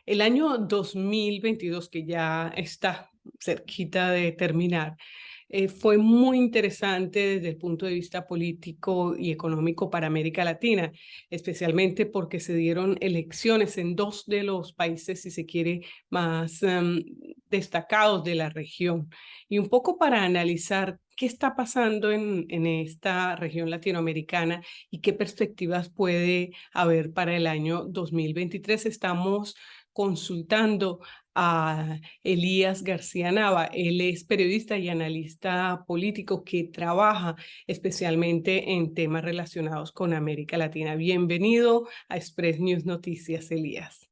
El año 2022, que ya está cerquita de terminar, fue muy interesante desde el punto de vista político y económico para América Latina, especialmente porque se dieron elecciones en dos de los países, si se quiere, más destacados de la región. Y un poco para analizar qué está pasando en esta región latinoamericana y qué perspectivas puede haber para el año 2023, estamos consultando a Elías García Nava. Él es periodista y analista político que trabaja especialmente en temas relacionados con América Latina. Bienvenido a Express News Noticias, Elías.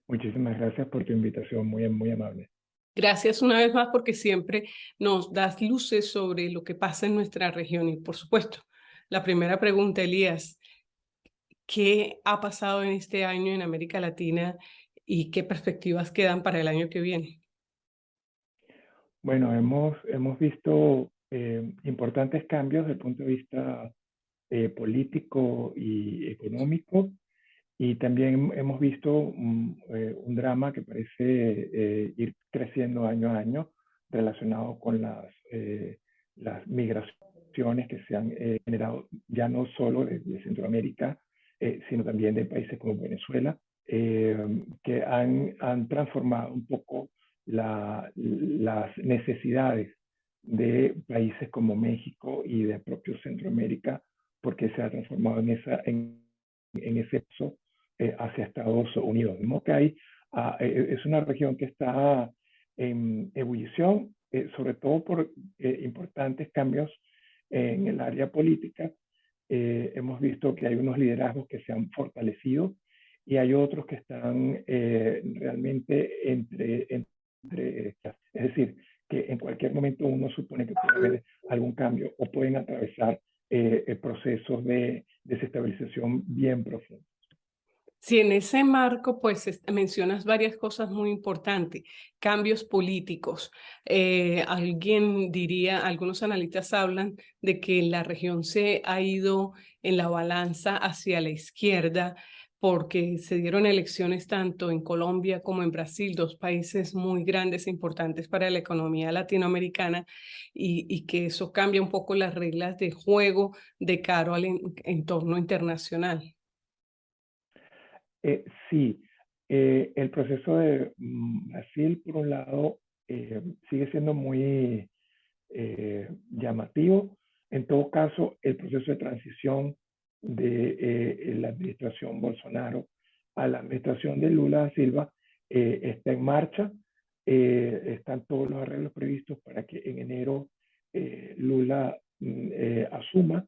Muchísimas gracias por tu invitación, muy amable. Gracias una vez más porque siempre nos das luces sobre lo que pasa en nuestra región. Y por supuesto, la primera pregunta, Elías, ¿qué ha pasado en este año en América Latina y qué perspectivas quedan para el año que viene? Bueno, hemos visto importantes cambios desde el punto de vista político y económico, y también hemos visto un drama que parece ir creciendo año a año relacionado con las migraciones que se han generado ya no solo de Centroamérica, sino también de países como Venezuela, que han transformado un poco las necesidades de países como México y de propio Centroamérica, porque se ha transformado en ese paso hacia Estados Unidos. De modo que es una región que está en ebullición, sobre todo por importantes cambios en el área política. Hemos visto que hay unos liderazgos que se han fortalecido y hay otros que están realmente es decir, que en cualquier momento uno supone que puede haber algún cambio o pueden atravesar procesos de desestabilización bien profundos. Sí, en ese marco, pues mencionas varias cosas muy importantes, cambios políticos. Alguien diría, algunos analistas hablan de que la región se ha ido en la balanza hacia la izquierda porque se dieron elecciones tanto en Colombia como en Brasil, dos países muy grandes e importantes para la economía latinoamericana, y que eso cambia un poco las reglas de juego de cara al entorno internacional. Sí, el proceso de Brasil, por un lado, sigue siendo muy llamativo. En todo caso, el proceso de transición de la administración Bolsonaro a la administración de Lula da Silva está en marcha. Están todos los arreglos previstos para que en enero Lula asuma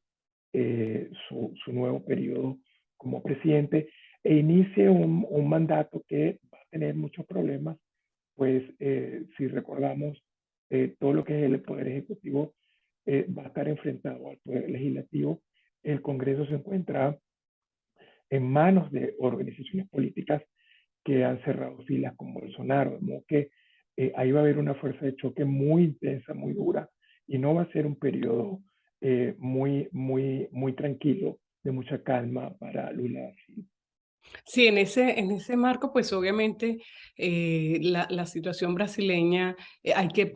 su nuevo periodo como presidente e inicie un mandato que va a tener muchos problemas, pues si recordamos, todo lo que es el Poder Ejecutivo va a estar enfrentado al Poder Legislativo. El Congreso se encuentra en manos de organizaciones políticas que han cerrado filas con Bolsonaro, de modo que ahí va a haber una fuerza de choque muy intensa, muy dura, y no va a ser un periodo muy tranquilo, de mucha calma para Lula. Sí, en ese marco, pues obviamente la situación brasileña hay que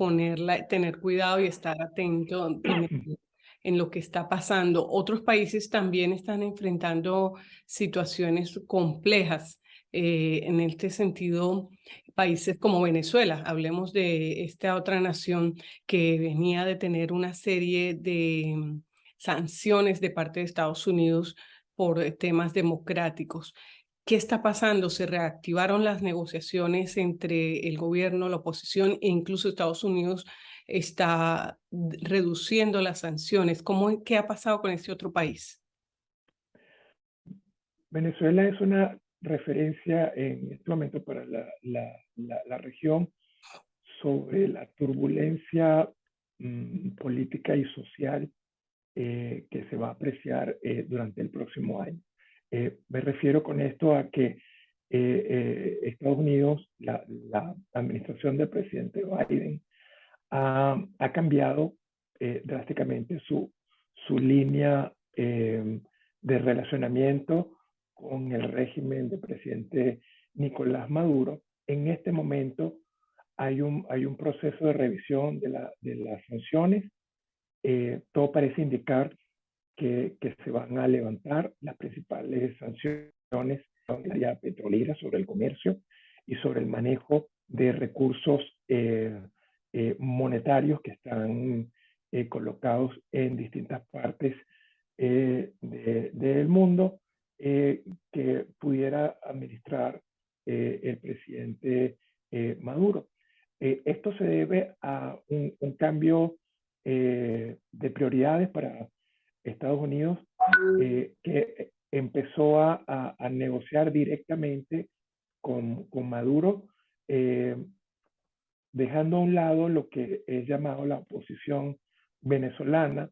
tener cuidado y estar atento en lo que está pasando. Otros países también están enfrentando situaciones complejas. En este sentido, países como Venezuela, hablemos de esta otra nación que venía de tener una serie de sanciones de parte de Estados Unidos por temas democráticos. ¿Qué está pasando? Se reactivaron las negociaciones entre el gobierno, la oposición e incluso Estados Unidos está reduciendo las sanciones. ¿Qué ha pasado con este otro país? Venezuela es una referencia en este momento para la región sobre la turbulencia política y social que se va a apreciar durante el próximo año. Me refiero con esto a que Estados Unidos, la administración del presidente Biden, ha cambiado drásticamente su línea de relacionamiento con el régimen del presidente Nicolás Maduro, en este momento hay un proceso de revisión de las sanciones. Todo parece indicar que se van a levantar las principales sanciones en la área petrolera sobre el comercio y sobre el manejo de recursos monetarios que están colocados en distintas partes del mundo que pudiera administrar el presidente Maduro. Esto se debe a un cambio de prioridades para Estados Unidos, que empezó a negociar directamente con Maduro, eh, dejando a un lado lo que es llamado la oposición venezolana,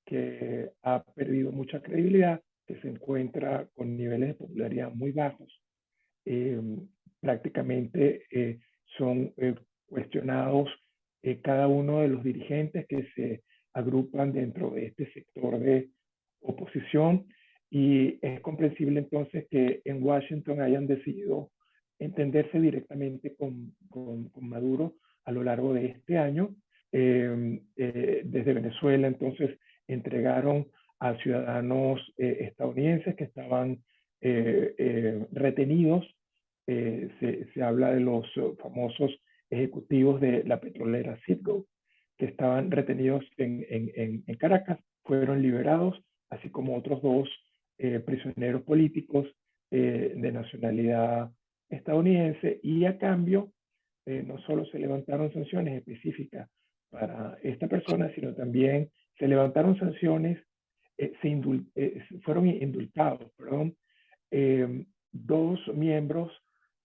que ha perdido mucha credibilidad, que se encuentra con niveles de popularidad muy bajos. Eh, Prácticamente son cuestionados cada uno de los dirigentes que se agrupan dentro de este sector de oposición, y es comprensible entonces que en Washington hayan decidido entenderse directamente con Maduro a lo largo de este año. Desde Venezuela entonces entregaron a ciudadanos estadounidenses que estaban retenidos. Se habla de los famosos ejecutivos de la petrolera Citgo, que estaban retenidos en Caracas, fueron liberados, así como otros dos prisioneros políticos de nacionalidad estadounidense, y a cambio no solo se levantaron sanciones específicas para esta persona, sino también se levantaron sanciones, fueron indultados, perdón, dos miembros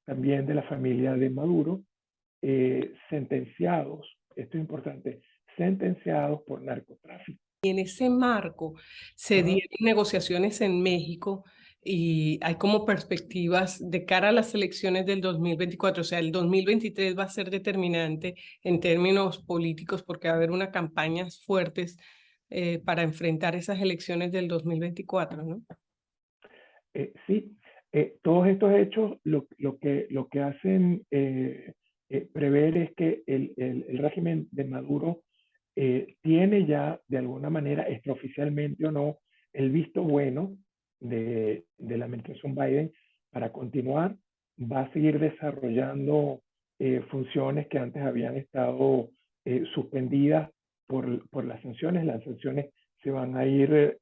también de la familia de Maduro, sentenciados, esto es importante, sentenciados por narcotráfico. Y en ese marco se dieron negociaciones en México y hay como perspectivas de cara a las elecciones del 2024. O sea, el 2023 va a ser determinante en términos políticos porque va a haber unas campañas fuertes para enfrentar esas elecciones del 2024, ¿no? Sí, todos estos hechos lo que hacen prever es que el régimen de Maduro tiene ya, de alguna manera, extraoficialmente o no, el visto bueno de la administración Biden para continuar. Va a seguir desarrollando funciones que antes habían estado suspendidas por las sanciones. Las sanciones se van a ir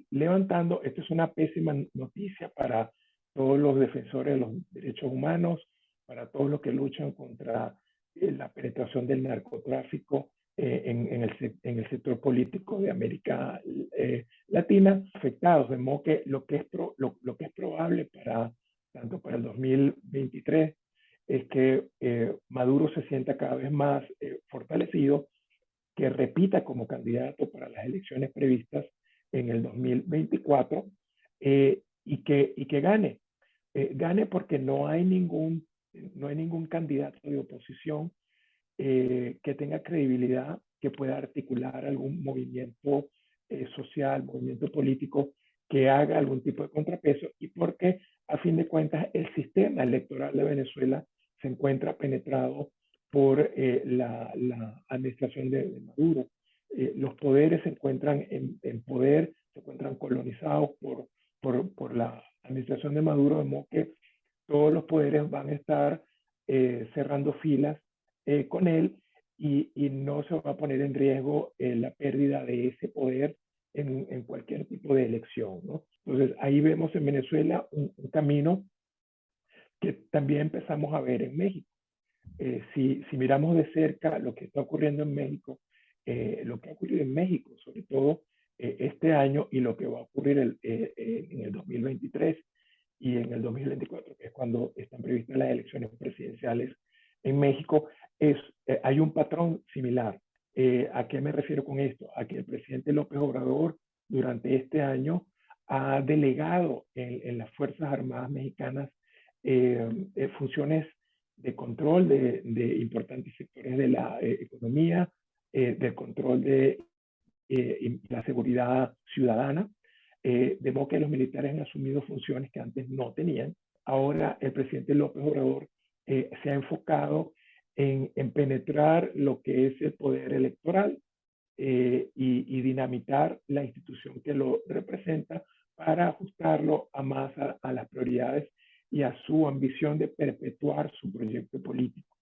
levantando. Esto es una pésima noticia para todos los defensores de los derechos humanos, para todos los que luchan contra la penetración del narcotráfico en el sector político de América Latina, afectados. De modo que lo que es probable tanto para el 2023 es que Maduro se sienta cada vez más fortalecido, que repita como candidato para las elecciones previstas en el 2024, y que gane. Gane porque no hay ningún candidato de oposición que tenga credibilidad, que pueda articular algún movimiento social, movimiento político que haga algún tipo de contrapeso, y porque a fin de cuentas el sistema electoral de Venezuela se encuentra penetrado por la administración de Maduro. Los poderes se encuentran en poder, se encuentran colonizados por la administración de Maduro, de modo que todos los poderes van a estar cerrando filas con él, y no se va a poner en riesgo la pérdida de ese poder en cualquier tipo de elección, ¿no? Entonces ahí vemos en Venezuela un camino que también empezamos a ver en México. Si miramos de cerca lo que está ocurriendo en México, lo que ha ocurrido en México, sobre todo este año, y lo que va a ocurrir en el 2023 y en el 2024, que es cuando están previstas las elecciones presidenciales en México, hay un patrón similar. ¿A qué me refiero con esto? A que el presidente López Obrador durante este año ha delegado en las Fuerzas Armadas mexicanas funciones de control de importantes sectores de la economía, del control de la seguridad ciudadana, de modo que los militares han asumido funciones que antes no tenían. ahora el presidente López Obrador se ha enfocado en penetrar lo que es el poder electoral y dinamitar la institución que lo representa para ajustarlo más a las prioridades y a su ambición de perpetuar su proyecto político.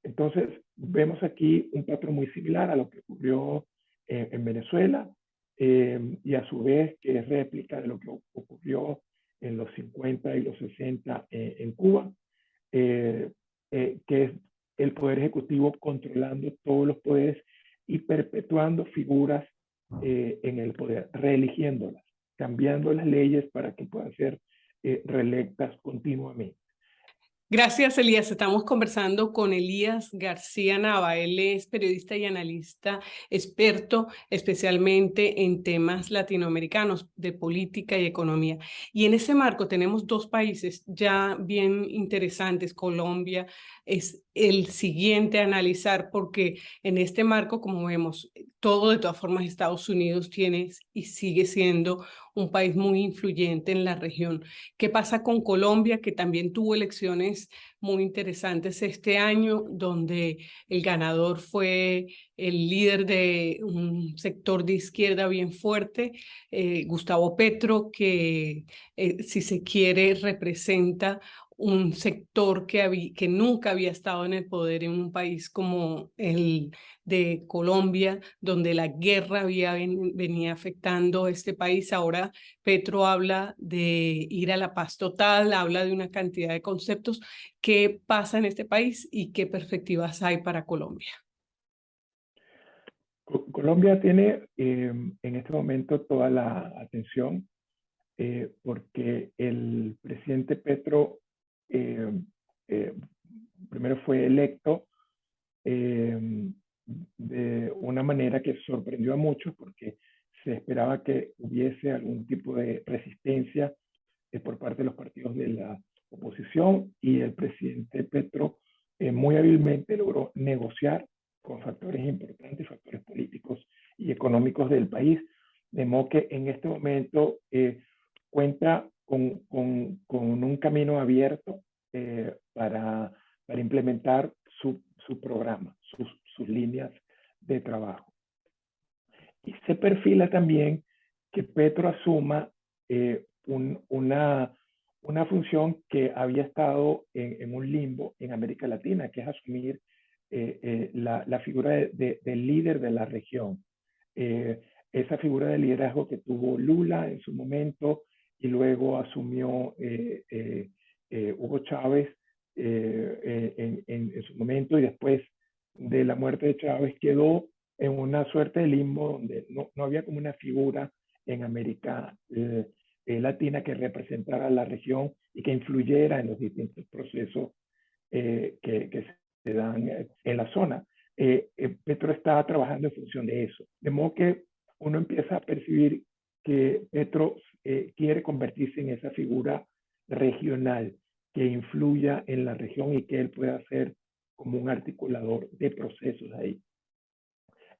Entonces, vemos aquí un patrón muy similar a lo que ocurrió en Venezuela y a su vez que es réplica de lo que ocurrió en los 50 y los 60 en Cuba, que es el Poder Ejecutivo controlando todos los poderes y perpetuando figuras en el poder, reeligiéndolas, cambiando las leyes para que puedan ser reelectas continuamente. Gracias, Elías. Estamos conversando con Elías García Nava. Él es periodista y analista experto especialmente en temas latinoamericanos de política y economía. Y en ese marco tenemos dos países ya bien interesantes. Colombia es el siguiente a analizar porque en este marco, como vemos, todo de todas formas Estados Unidos tiene y sigue siendo un país muy influyente en la región. ¿Qué pasa con Colombia, que también tuvo elecciones muy interesantes este año, donde el ganador fue el líder de un sector de izquierda bien fuerte, Gustavo Petro, que si se quiere representa un sector que nunca había estado en el poder en un país como el de Colombia, donde la guerra venía afectando a este país. Ahora Petro habla de ir a la paz total, habla de una cantidad de conceptos. ¿Qué pasa en este país y qué perspectivas hay para Colombia? Colombia tiene en este momento toda la atención porque el presidente Petro eh, eh, primero fue electo eh, de una manera que sorprendió a muchos porque se esperaba que hubiese algún tipo de resistencia por parte de los partidos de la oposición y el presidente Petro muy hábilmente logró negociar con factores importantes, factores políticos y económicos del país, de modo que en este momento cuenta con un camino abierto para implementar su programa, sus líneas de trabajo. Y se perfila también que Petro asuma una función que había estado en un limbo en América Latina, que es asumir la figura del líder de la región. Esa figura de liderazgo que tuvo Lula en su momento y luego asumió Hugo Chávez en su momento y después de la muerte de Chávez quedó en una suerte de limbo donde no había como una figura en América Latina que representara la región y que influyera en los distintos procesos que se dan en la zona. Petro está trabajando en función de eso. De modo que uno empieza a percibir que Petro quiere convertirse en esa figura regional que influya en la región y que él pueda ser como un articulador de procesos ahí.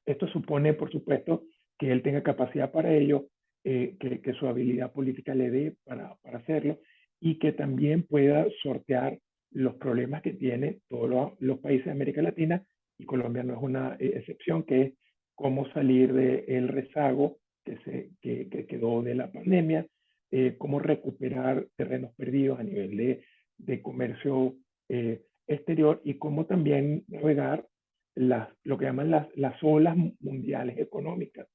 Esto supone, por supuesto, que él tenga capacidad para ello, que su habilidad política le dé para hacerlo y que también pueda sortear los problemas que tienen todos los países de América Latina y Colombia no es una excepción, que es cómo salir del rezago que quedó de la pandemia, cómo recuperar terrenos perdidos a nivel de comercio exterior y cómo también navegar lo que llaman las olas mundiales económicas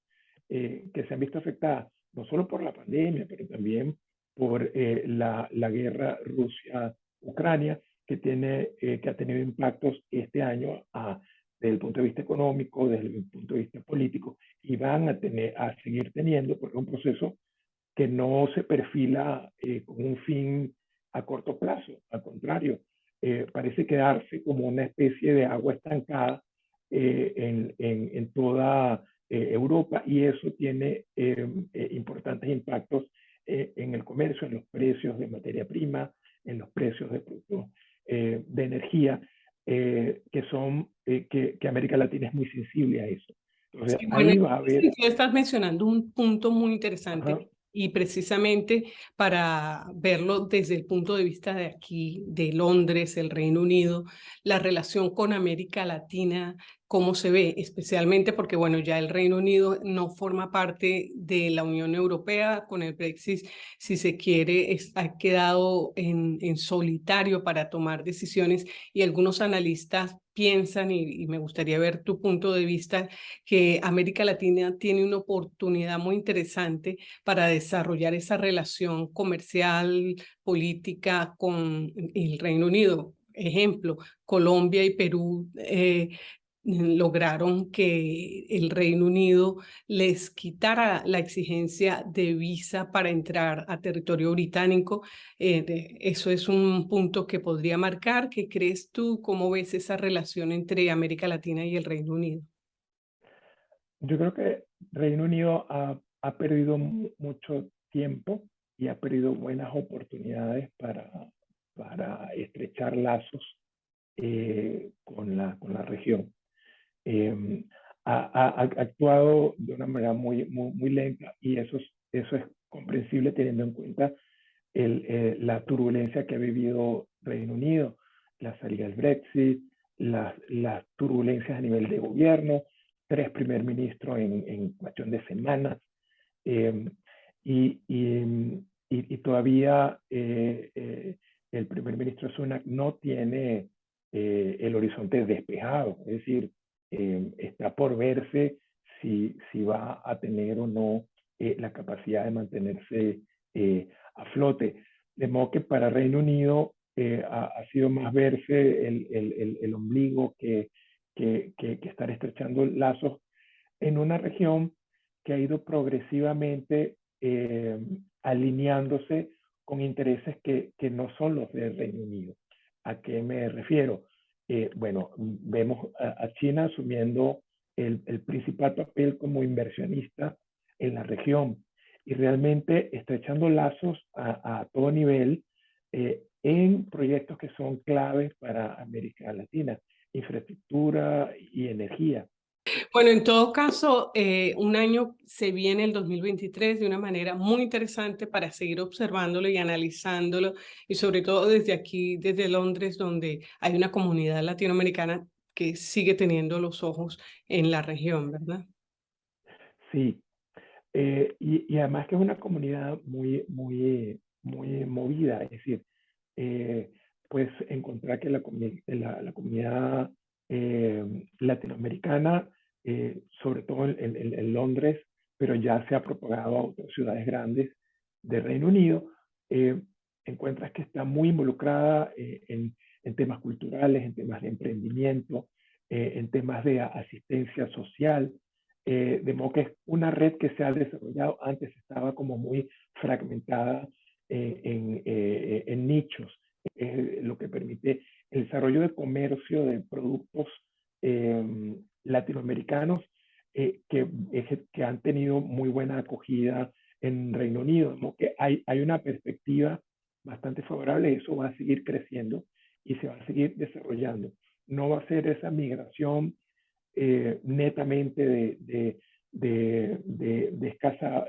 que se han visto afectadas no solo por la pandemia, pero también por la guerra Rusia-Ucrania, que ha tenido impactos este año desde el punto de vista económico, desde el punto de vista político, y van a seguir teniendo, porque es un proceso que no se perfila con un fin a corto plazo, al contrario, parece quedarse como una especie de agua estancada en toda Europa y eso tiene importantes impactos en el comercio, en los precios de materia prima, en los precios de productos de energía, que América Latina es muy sensible a eso. Entonces, Sí, bueno, ahí va a haber... sí, tú estás mencionando un punto muy interesante. Ajá. Y precisamente para verlo desde el punto de vista de aquí, de Londres, el Reino Unido, la relación con América Latina, cómo se ve, especialmente porque, bueno, ya el Reino Unido no forma parte de la Unión Europea con el Brexit, si se quiere, ha quedado en solitario para tomar decisiones y algunos analistas piensan, y me gustaría ver tu punto de vista, que América Latina tiene una oportunidad muy interesante para desarrollar esa relación comercial, política con el Reino Unido. Ejemplo, Colombia y Perú lograron que el Reino Unido les quitara la exigencia de visa para entrar a territorio británico. Eso es un punto que podría marcar. ¿Qué crees tú? ¿Cómo ves esa relación entre América Latina y el Reino Unido? Yo creo que Reino Unido ha perdido mucho tiempo y ha perdido buenas oportunidades para estrechar lazos con la región. Eh, ha actuado de una manera muy lenta y eso es comprensible teniendo en cuenta la turbulencia que ha vivido Reino Unido, la salida del Brexit, las turbulencias a nivel de gobierno, 3 primer ministros en cuestión de semanas, eh, y, y, y, todavía el primer ministro Sunak no tiene el horizonte despejado, es decir, está por verse si va a tener o no la capacidad de mantenerse a flote. De modo que para Reino Unido ha sido más verse el ombligo que estar estrechando lazos en una región que ha ido progresivamente alineándose con intereses que no son los del Reino Unido. ¿A qué me refiero? Bueno, vemos a China asumiendo el principal papel como inversionista en la región y realmente estrechando lazos a todo nivel en proyectos que son claves para América Latina, infraestructura y energía. Bueno, en todo caso, un año se viene el 2023 de una manera muy interesante para seguir observándolo y analizándolo, y sobre todo desde aquí, desde Londres, donde hay una comunidad latinoamericana que sigue teniendo los ojos en la región, ¿verdad? Sí, y además que es una comunidad muy movida, es decir, eh, pues encontrar que la comunidad latinoamericana, sobre todo en Londres, pero ya se ha propagado a otras ciudades grandes del Reino Unido, eh, encuentras que está muy involucrada en temas culturales, en temas de emprendimiento, en temas de asistencia social, de modo que es una red que se ha desarrollado, antes estaba como muy fragmentada en nichos, lo que permite el desarrollo de comercio de productos latinoamericanos que han tenido muy buena acogida en Reino Unido, ¿no? Que hay una perspectiva bastante favorable, eso va a seguir creciendo y se va a seguir desarrollando. No va a ser esa migración netamente de escasa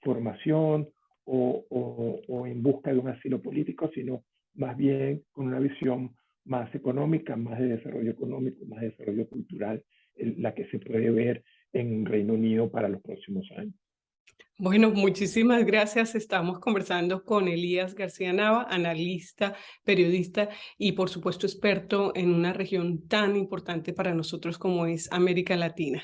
formación o en busca de un asilo político, sino más bien con una visión más económica, más de desarrollo económico, más de desarrollo cultural, la que se puede ver en Reino Unido para los próximos años. Bueno, muchísimas gracias. Estamos conversando con Elías García Nava, analista, periodista y, por supuesto, experto en una región tan importante para nosotros como es América Latina.